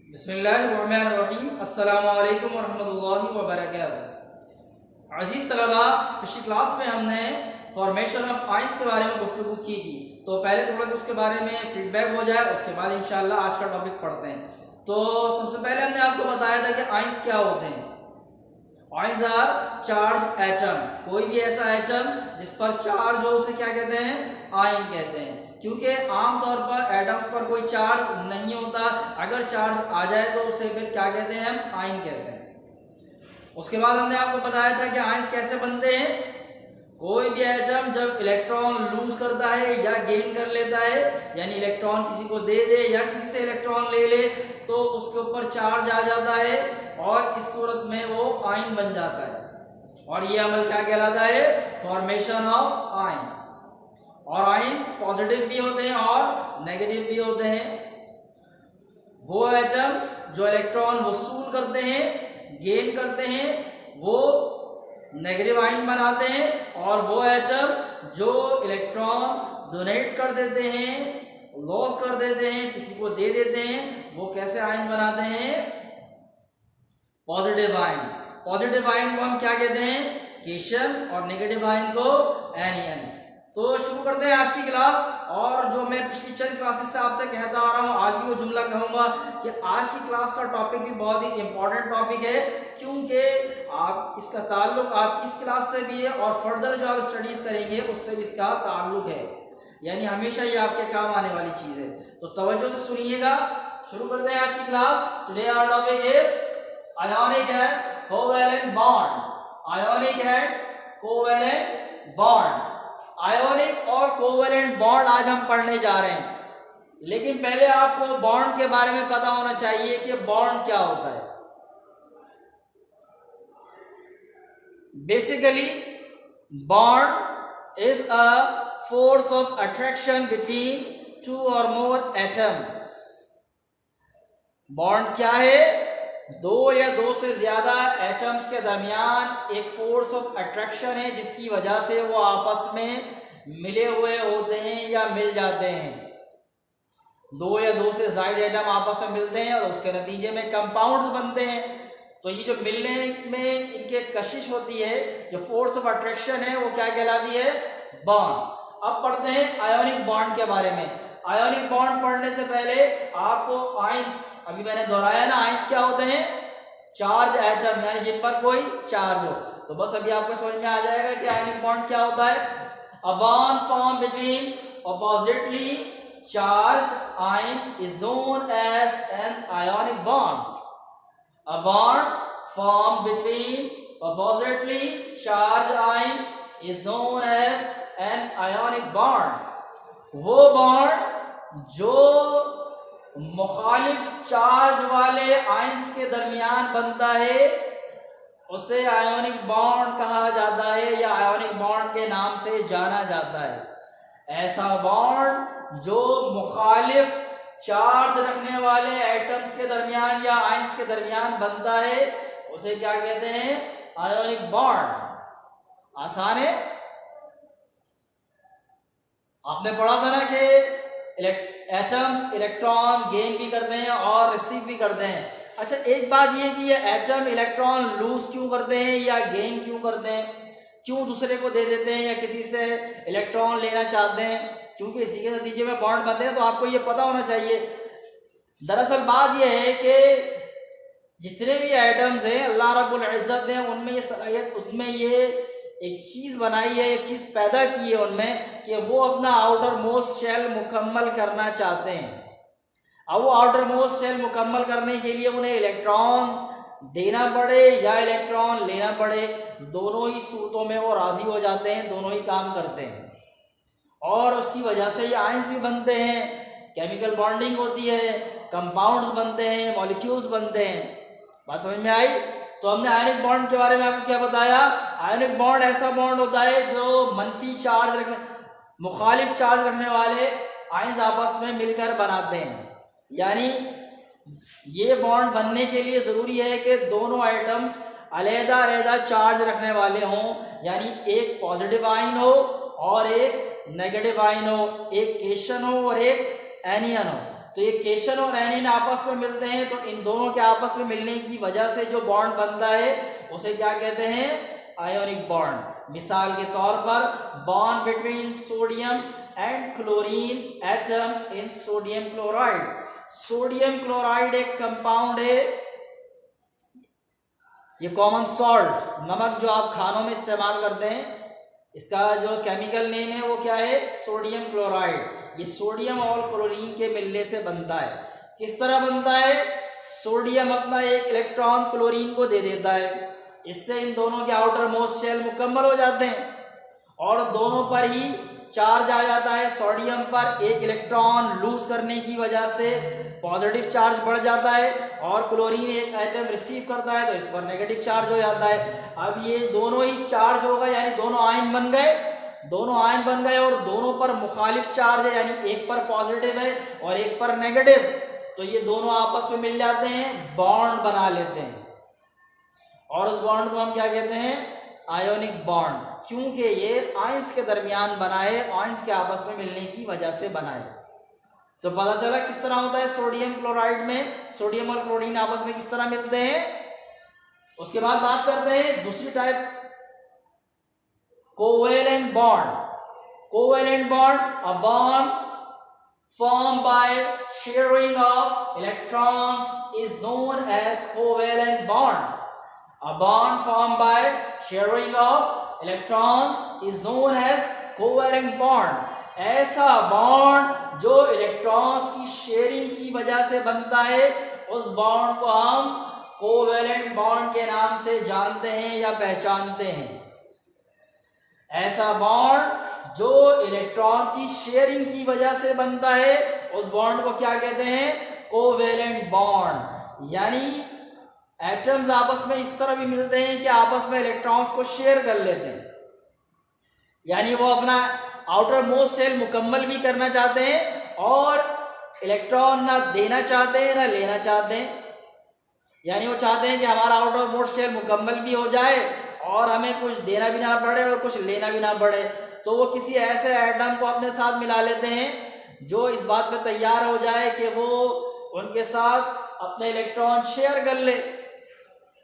बिस्मिल्लाहिर्रहमानिर्रहीम। अस्सलामु अलैकुम वरहमतुल्लाहि वबरकातुहू। अज़ीज़ तलबा, पिछली क्लास में हमने फॉर्मेशन ऑफ आइंस के बारे में गुफ्तगू की थी, तो पहले थोड़ा सा उसके बारे में फीडबैक हो जाए, उसके बाद इंशाअल्लाह आज का टॉपिक पढ़ते हैं। तो सबसे पहले हमने आपको बताया था कि आइंस क्या होते हैं। Ions are charge atom. कोई भी ऐसा एटम जिस पर चार्ज हो उसे क्या कहते हैं? आयन कहते हैं। क्योंकि आमतौर पर एटम्स पर कोई चार्ज नहीं होता, अगर चार्ज आ जाए तो उसे फिर क्या कहते हैं? हम आयन कहते हैं। उसके बाद हमने आपको बताया था कि आयंस कैसे बनते हैं। कोई भी एटम जब इलेक्ट्रॉन लूज करता है या गेन कर लेता है, यानी इलेक्ट्रॉन किसी को दे दे या किसी से इलेक्ट्रॉन ले ले, तो उसके ऊपर चार्ज आ जाता है और इस सूरत में वो आयन बन जाता है। और ये अमल क्या कहलाता है? Formation of ion. और आयन पॉजिटिव भी होते हैं और नेगेटिव भी होते हैं। वो एटम्स जो इलेक्ट्रॉन वसूल करते हैं, गेन करते हैं, वो नेगेटिव आयन बनाते हैं। और वो एटम जो इलेक्ट्रॉन डोनेट कर देते हैं, लॉस कर देते हैं, किसी को दे देते हैं, वो कैसे आयन बनाते हैं? Positive ion. पॉजिटिव आयन को हम क्या कहते हैं? केशन। और नेगेटिव आयन को एनियन। तो शुरू करते हैं आज की क्लास। और जो मैं पिछली चंद क्लासेस से आपसे कहता आ रहा हूँ, आज भी वो जुमला कहूंगा कि आज की क्लास का टॉपिक भी बहुत ही इंपॉर्टेंट टॉपिक है, क्योंकि आप इसका ताल्लुक आप इस क्लास से भी है और फर्दर जो आप स्टडीज करेंगे उससे भी इसका ताल्लुक है, यानी हमेशा ये आपके काम आने वाली चीज है। तो तवज्जो से सुनिएगा। शुरू करते हैं आज की class. Today our topic is ionic and covalent bond. Ionic and covalent bond. Ionic और कोवैलेंट बॉन्ड आज हम पढ़ने जा रहे हैं। लेकिन पहले आपको बॉन्ड के बारे में पता होना चाहिए कि बॉन्ड क्या होता है। Basically bond is a force of attraction between two और मोर एटम्स। बॉन्ड क्या है? दो या दो से ज्यादा एटम्स के दरमियान एक फोर्स ऑफ अट्रैक्शन है, जिसकी वजह से वो आपस में मिले हुए होते हैं या मिल जाते हैं। दो या दो से ज्यादा एटम आपस में मिलते हैं और उसके नतीजे में कंपाउंड्स बनते हैं। तो ये जो मिलने में इनके कशिश होती है, जो फोर्स ऑफ अट्रैक्शन है, वो क्या कहलाती है? बॉन्ड। अब पढ़ते हैं आयोनिक बॉन्ड के बारे में। आयोनिक बॉन्ड पढ़ने से पहले आपको आयंस, अभी मैंने दोहराया ना, आयंस क्या होते हैं? चार्ज एटम, यानी जिन पर कोई चार्ज हो। तो बस अभी आपको समझ में आ जाएगा कि आयोनिक बॉन्ड क्या होता है। A bond form between oppositely charge ion is known as an ionic bond. A bond formed between oppositely charged ion is known as an ionic bond. वो बॉन्ड जो मुखालिफ चार्ज वाले आयंस के दरमियान बनता है उसे आयोनिक बॉन्ड कहा जाता है या आयोनिक बॉन्ड के नाम से जाना जाता है। ऐसा बॉन्ड जो मुखालिफ चार्ज रखने वाले एटम्स के दरमियान या आयंस के दरमियान बनता है उसे क्या कहते हैं? Ionic bond. आसान है। आपने पढ़ा था ना कि एटम्स इलेक्ट्रॉन गेन भी करते हैं और रिसीव भी करते हैं। अच्छा, एक बात ये कि ये एटम इलेक्ट्रॉन लूज क्यों करते हैं या गेन क्यों करते हैं? क्यों दूसरे को दे देते हैं या किसी से इलेक्ट्रॉन लेना चाहते हैं? क्योंकि इसी के नतीजे में बॉन्ड बनते हैं। तो आपको ये पता होना चाहिए। दरअसल बात यह है कि जितने भी एटम्स हैं, अल्लाह रब्बुल इज्जत ने उनमें ये सलाहियत, उसमें ये एक चीज बनाई है, एक चीज पैदा की है उनमें कि वो अपना आउटर मोस्ट शेल मुकम्मल करना चाहते हैं। अब वो आउटर मोस्ट शेल मुकम्मल करने के लिए उन्हें इलेक्ट्रॉन देना पड़े या इलेक्ट्रॉन लेना पड़े, दोनों ही सूरतों में वो राजी हो जाते हैं, दोनों ही काम करते हैं। और उसकी वजह से ये आयंस भी बनते हैं, केमिकल बॉन्डिंग होती है, कंपाउंड्स बनते हैं, मॉलिक्यूल्स बनते हैं। बात समझ में आई? तो हमने आयनिक बॉन्ड के बारे में आपको क्या बताया? आयनिक बॉन्ड ऐसा बॉन्ड होता है जो मनफी चार्ज रखने, मुखालिफ चार्ज रखने वाले आयंस आपस में मिलकर बनाते हैं। यानी ये बॉन्ड बनने के लिए जरूरी है कि दोनों आइटम्स अलग-अलग चार्ज रखने वाले हों, यानी एक पॉजिटिव आयन हो और एक नेगेटिव आयन हो, एक केशन हो और एक एनियन हो। तो ये केशन और एनिन आपस में मिलते हैं, तो इन दोनों के आपस में मिलने की वजह से जो बॉन्ड बनता है उसे क्या कहते हैं? Ionic bond. मिसाल के तौर पर bond between sodium and chlorine atom in sodium chloride. Sodium chloride एक कंपाउंड है, ये कॉमन सॉल्ट, नमक जो आप खानों में इस्तेमाल करते हैं, इसका जो केमिकल नेम है वो क्या है? Sodium chloride. ये सोडियम और क्लोरीन के मिलने से बनता है। किस तरह बनता है? सोडियम अपना एक इलेक्ट्रॉन क्लोरीन को दे देता है, इससे इन दोनों के आउटर मोस्ट शेल मुकम्मल हो जाते हैं और दोनों पर ही चार्ज आ जाता है। सोडियम पर एक इलेक्ट्रॉन लूज करने की वजह से पॉजिटिव चार्ज बढ़ जाता है और क्लोरीन एक एटम रिसीव करता है तो इस पर नेगेटिव चार्ज हो जाता है। अब ये दोनों ही चार्ज होगा, यानी दोनों आयन बन गए, दोनों आयन बन गए और दोनों पर मुखालिफ चार्ज है, यानी एक पर पॉजिटिव है और एक पर नेगेटिव, तो ये दोनों आपस में मिल जाते हैं, बॉन्ड बना लेते हैं और उस बॉन्ड को हम क्या कहते हैं? Ionic bond. क्योंकि ये आयंस के दरमियान बना है, आयंस के आपस में मिलने की वजह से बना है। तो पता चला किस तरह होता है सोडियम क्लोराइड में सोडियम और क्लोरीन आपस में किस तरह मिलते हैं। उसके बाद बात करते हैं दूसरी type, covalent bond. Covalent bond, a bond formed by sharing of electrons is known as covalent bond. A bond formed by sharing of electrons is known as covalent bond. ऐसा बॉन्ड जो इलेक्ट्रॉन्स की sharing की वजह से बनता है, उस bond को हम कोवेलेंट बॉन्ड के नाम से जानते हैं या पहचानते हैं। ऐसा बॉन्ड जो इलेक्ट्रॉन की शेयरिंग की वजह से बनता है, उस बॉन्ड को क्या कहते हैं? Covalent bond. यानी एटम्स आपस में इस तरह भी मिलते हैं कि आपस में इलेक्ट्रॉन्स को शेयर कर लेते हैं, यानी वो अपना आउटर मोस्ट शेल मुकम्मल भी करना चाहते हैं और इलेक्ट्रॉन ना देना चाहते हैं ना लेना चाहते हैं, यानी वो चाहते हैं कि हमारा आउटर मोस्ट शेल मुकम्मल भी हो जाए और हमें कुछ देना भी ना पड़े और कुछ लेना भी ना पड़े। तो वो किसी ऐसे एटम को अपने साथ मिला लेते हैं जो इस बात पे तैयार हो जाए कि वो उनके साथ अपने इलेक्ट्रॉन शेयर कर ले,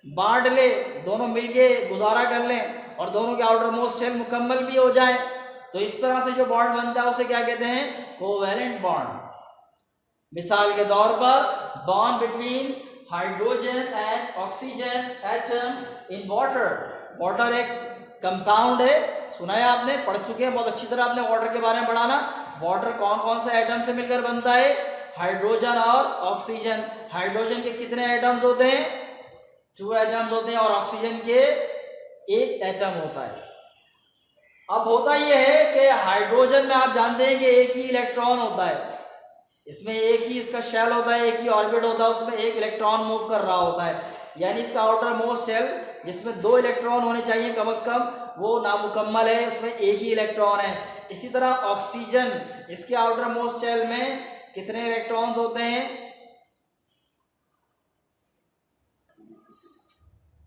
बांट ले, दोनों मिलके गुजारा कर लें और दोनों के आउटर मोस्ट शेल मुकम्मल भी हो जाए। तो इस तरह से जो बॉन्ड बनता है उसे क्या कहते हैं? Covalent bond. मिसाल के तौर पर bond between hydrogen and oxygen atom in water. Water एक कंपाउंड है, सुना है आपने, पढ़ चुके हैं बहुत अच्छी तरह आपने वाटर के बारे में पढ़ा ना। वाटर कौन कौन से एटम से मिलकर बनता है? हाइड्रोजन और ऑक्सीजन। हाइड्रोजन के कितने एटम्स होते हैं? 2 एटम्स होते हैं और ऑक्सीजन के 1 एटम होता है। अब होता यह है कि हाइड्रोजन में आप जानते हैं कि एक ही इलेक्ट्रॉन होता है, इसमें एक ही इसका शेल होता है, एक ही ऑर्बिट होता है, उसमें एक इलेक्ट्रॉन मूव कर रहा होता है, यानी इसका आउटर मोस्ट शेल जिसमें 2 इलेक्ट्रॉन होने चाहिए कम से कम, वो नामुकम्मल है, उसमें एक ही इलेक्ट्रॉन है। इसी तरह ऑक्सीजन, इसके आउटर मोस्ट शेल में कितने इलेक्ट्रॉन्स होते हैं?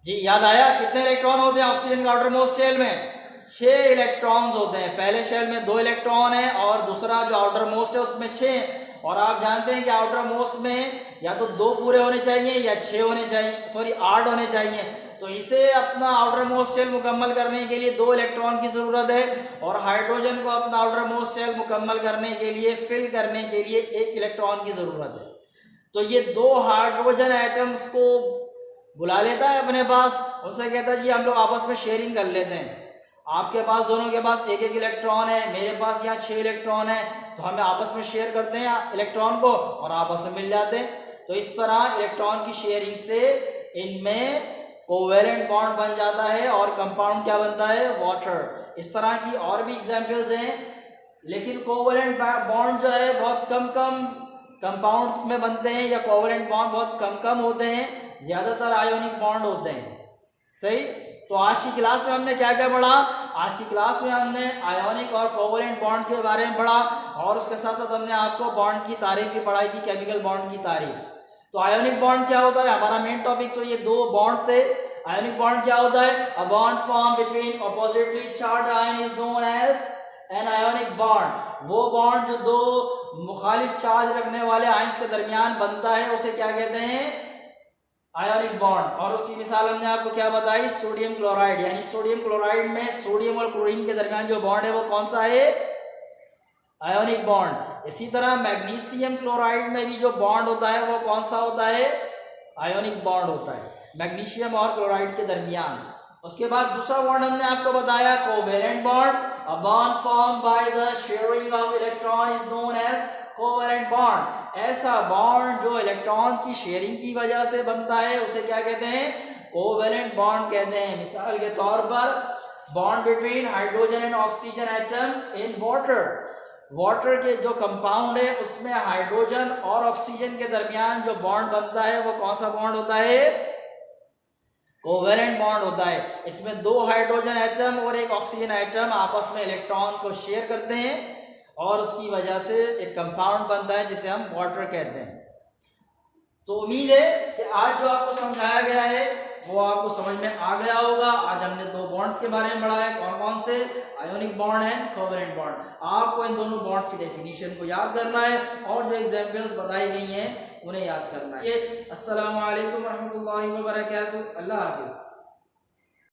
जी याद आया? कितने इलेक्ट्रॉन होते हैं ऑक्सीजन के आउटर मोस्ट शेल में? 6 इलेक्ट्रॉन्स होते हैं। पहले शेल में 2 इलेक्ट्रॉन है और दूसरा जो आउटर मोस्ट है उसमें 6। और आप जानते हैं कि आउटर मोस्ट में या तो 2 पूरे होने चाहिए या 6 होने चाहिए, सॉरी 8 होने चाहिए। तो इसे अपना आउटर मोस्ट शेल मुकम्मल करने के लिए 2 इलेक्ट्रॉन की ज़रूरत है और हाइड्रोजन को अपना आउटर मोस्ट शेल मुकम्मल करने के लिए, फिल करने के लिए 1 इलेक्ट्रॉन की ज़रूरत है। तो ये 2 हाइड्रोजन एटम्स को बुला लेता है अपने पास, उनसे कहता है जी हम लोग आपस में शेयरिंग कर लेते हैं, आपके पास दोनों के पास 1-1 इलेक्ट्रॉन है, मेरे पास यहाँ 6 इलेक्ट्रॉन है, तो हमें आपस में शेयर करते हैं इलेक्ट्रॉन को और आपस में मिल जाते हैं। तो इस तरह इलेक्ट्रॉन की शेयरिंग से इनमें कोवेलेंट बॉन्ड बन जाता है और कंपाउंड क्या बनता है? वाटर। इस तरह की और भी एग्जांपल्स हैं, लेकिन कोवेलेंट बॉन्ड जो है बहुत कम कंपाउंड्स में बनते हैं या कोवेलेंट बॉन्ड बहुत कम होते हैं, ज़्यादातर आयोनिक बॉन्ड होते हैं। सही। तो आज की क्लास में हमने क्या क्या पढ़ा? आज की क्लास में हमने आयोनिक और कोवेलेंट बॉन्ड के बारे में पढ़ा और उसके साथ साथ हमने आपको बॉन्ड की तारीफ भी पढ़ाई थी, केमिकल बॉन्ड की तारीफ। तो आयोनिक बॉन्ड क्या होता है? हमारा मेन टॉपिक तो ये 2 बॉन्ड थे। आयोनिक बॉन्ड क्या होता है? A bond form between oppositely charge ion is known as an ionic bond, वो बॉन्ड जो दो मुखालिफ चार्ज रखने वाले आयंस के दरमियान बनता है उसे क्या कहते हैं, आयोनिक बॉन्ड। और उसकी मिसाल हमने आपको क्या बताई, सोडियम क्लोराइड, यानी सोडियम क्लोराइड में सोडियम और क्लोरीन के दरमियान जो बॉन्ड है वो कौन सा है, आयोनिक बॉन्ड। इसी तरह मैग्नीशियम क्लोराइड में भी जो बॉन्ड होता है वो कौन सा होता है, आयोनिक बॉन्ड होता है मैग्नीशियम और क्लोराइड के दरमियान। उसके बाद दूसरा बॉन्ड हमने आपको बताया covalent bond, a bond form by the sharing of electron is known as covalent bond. ऐसा बॉन्ड जो इलेक्ट्रॉन की शेयरिंग की वजह से बनता है उसे क्या कहते हैं, कोवेलेंट बॉन्ड कहते हैं। मिसाल के तौर पर bond between hydrogen and oxygen atom in water, water के जो कंपाउंड है उसमें हाइड्रोजन और ऑक्सीजन के दरमियान जो बॉन्ड बनता है वो कौन सा बॉन्ड होता है, कोवेलेंट बॉन्ड होता है। इसमें दो हाइड्रोजन एटम और एक ऑक्सीजन एटम आपस में इलेक्ट्रॉन को शेयर करते हैं और उसकी वजह से एक कंपाउंड बनता है जिसे हम वाटर कहते हैं। तो उम्मीद है कि आज जो आपको समझाया गया है वो आपको समझ में आ गया होगा। आज हमने दो बॉन्ड्स के बारे में पढ़ा है, कौन कौन से, आयोनिक बॉन्ड है, कोवेलेंट बॉन्ड। आपको इन दोनों बॉन्ड्स की डेफिनेशन को याद करना है और जो एग्जांपल्स बताई गई हैं उन्हें याद करना है। अस्सलामु अलैकुम रहमतुल्लाहि व बरकातहू। अल्लाह हाफिज़।